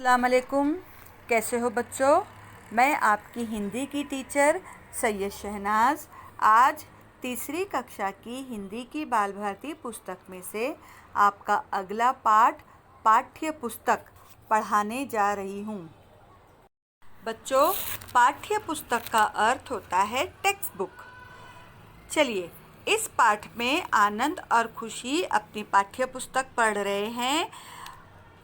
अस्सलाम वालेकुम। कैसे हो बच्चों? मैं आपकी हिंदी की टीचर सैयद शहनाज आज तीसरी कक्षा की हिंदी की बाल भारती पुस्तक में से आपका अगला पाठ पाठ्य पुस्तक पढ़ाने जा रही हूँ। बच्चों, पाठ्य पुस्तक का अर्थ होता है टेक्स्ट बुक। चलिए, इस पाठ में आनंद और खुशी अपनी पाठ्य पुस्तक पढ़ रहे हैं।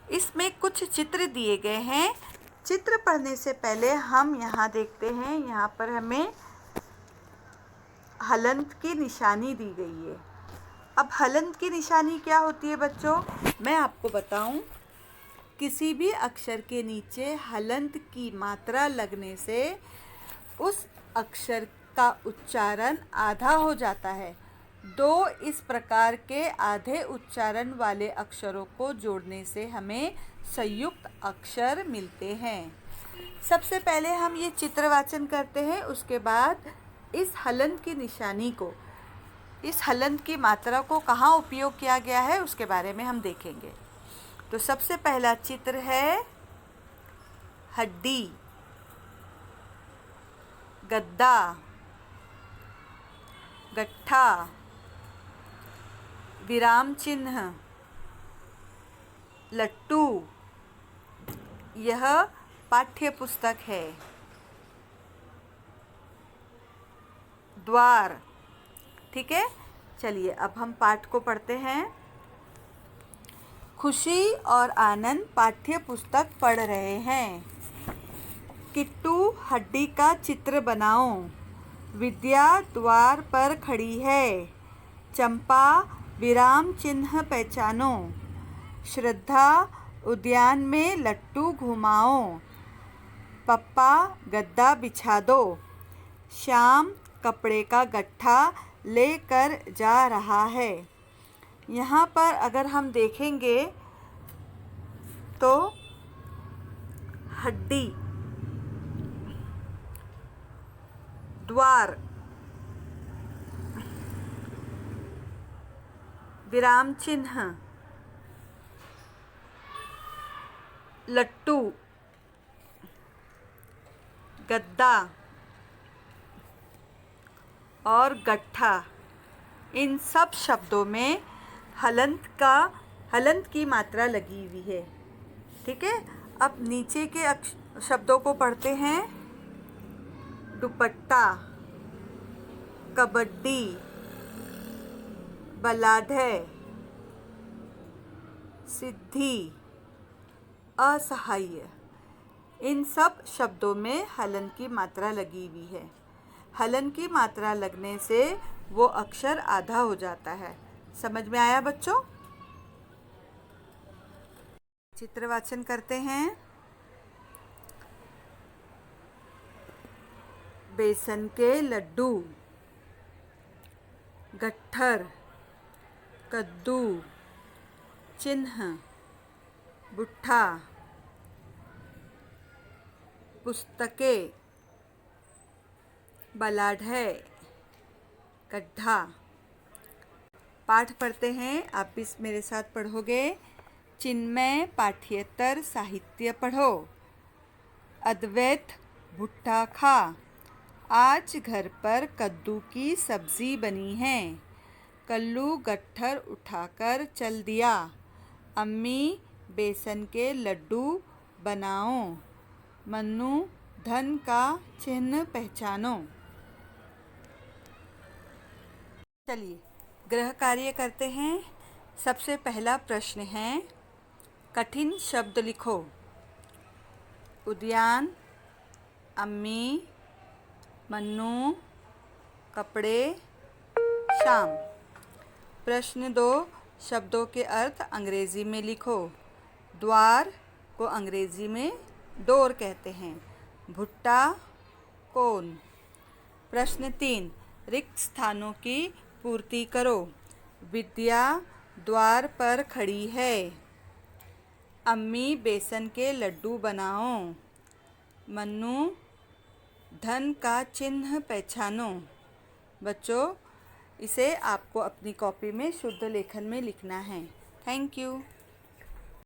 इसमें कुछ चित्र दिए गए हैं। चित्र पढ़ने से पहले हम यहाँ देखते हैं, यहाँ पर हमें हलंत की निशानी दी गई है। अब हलंत की निशानी क्या होती है बच्चों? मैं आपको बताऊं, किसी भी अक्षर के नीचे हलंत की मात्रा लगने से उस अक्षर का उच्चारण आधा हो जाता है। दो इस प्रकार के आधे उच्चारण वाले अक्षरों को जोड़ने से हमें संयुक्त अक्षर मिलते हैं। सबसे पहले हम ये चित्रवाचन करते हैं, उसके बाद इस हलंत की निशानी को, इस हलंत की मात्रा को कहाँ उपयोग किया गया है उसके बारे में हम देखेंगे। तो सबसे पहला चित्र है हड्डी, गद्दा, गट्ठा, विराम चिन्ह, लट्टू। यह पाठ्य पुस्तक है। द्वार। ठीक है, चलिए अब हम पाठ को पढ़ते हैं। खुशी और आनंद पाठ्य पुस्तक पढ़ रहे हैं। किट्टू हड्डी का चित्र बनाओ। विद्या द्वार पर खड़ी है। चंपा विराम चिन्ह पहचानो। श्रद्धा उद्यान में लट्टू घुमाओ। पप्पा गद्दा बिछा दो। श्याम कपड़े का गट्ठा लेकर जा रहा है। यहाँ पर अगर हम देखेंगे तो हड्डी, द्वार, विराम चिन्ह, लट्टू, गद्दा और गट्ठा, इन सब शब्दों में हलंत की मात्रा लगी हुई है। ठीक है, अब नीचे के शब्दों को पढ़ते हैं। दुपट्टा, कबड्डी, बलाढ्य, सिद्धि, असहाय। इन सब शब्दों में हलंत की मात्रा लगी हुई है। हलंत की मात्रा लगने से वो अक्षर आधा हो जाता है। समझ में आया बच्चों? चित्रवाचन करते हैं। बेसन के लड्डू, गट्ठर, कद्दू, चिन्ह, बुट्ठा, पुस्तकें, बलाढ्य, गड्ढा। पाठ पढ़ते हैं, आप भी मेरे साथ पढ़ोगे। चिन्मय पाठ्येतर साहित्य पढ़ो। अद्वैत भुट्टा खा। आज घर पर कद्दू की सब्जी बनी है। कल्लू गट्ठर उठाकर चल दिया। अम्मी बेसन के लड्डू बनाओ। मन्नू धन का चिन्ह पहचानो। चलिए गृह कार्य करते हैं। सबसे पहला प्रश्न है, कठिन शब्द लिखो। उद्यान, अम्मी, मन्नू, कपड़े, शाम। प्रश्न 2, शब्दों के अर्थ अंग्रेजी में लिखो। द्वार को अंग्रेजी में डोर कहते हैं। भुट्टा, कोन। प्रश्न 3, रिक्त स्थानों की पूर्ति करो। विद्या द्वार पर खड़ी है। अम्मी बेसन के लड्डू बनाओ। मन्नू धन का चिन्ह पहचानो। बच्चों, इसे आपको अपनी कॉपी में शुद्ध लेखन में लिखना है। Thank you.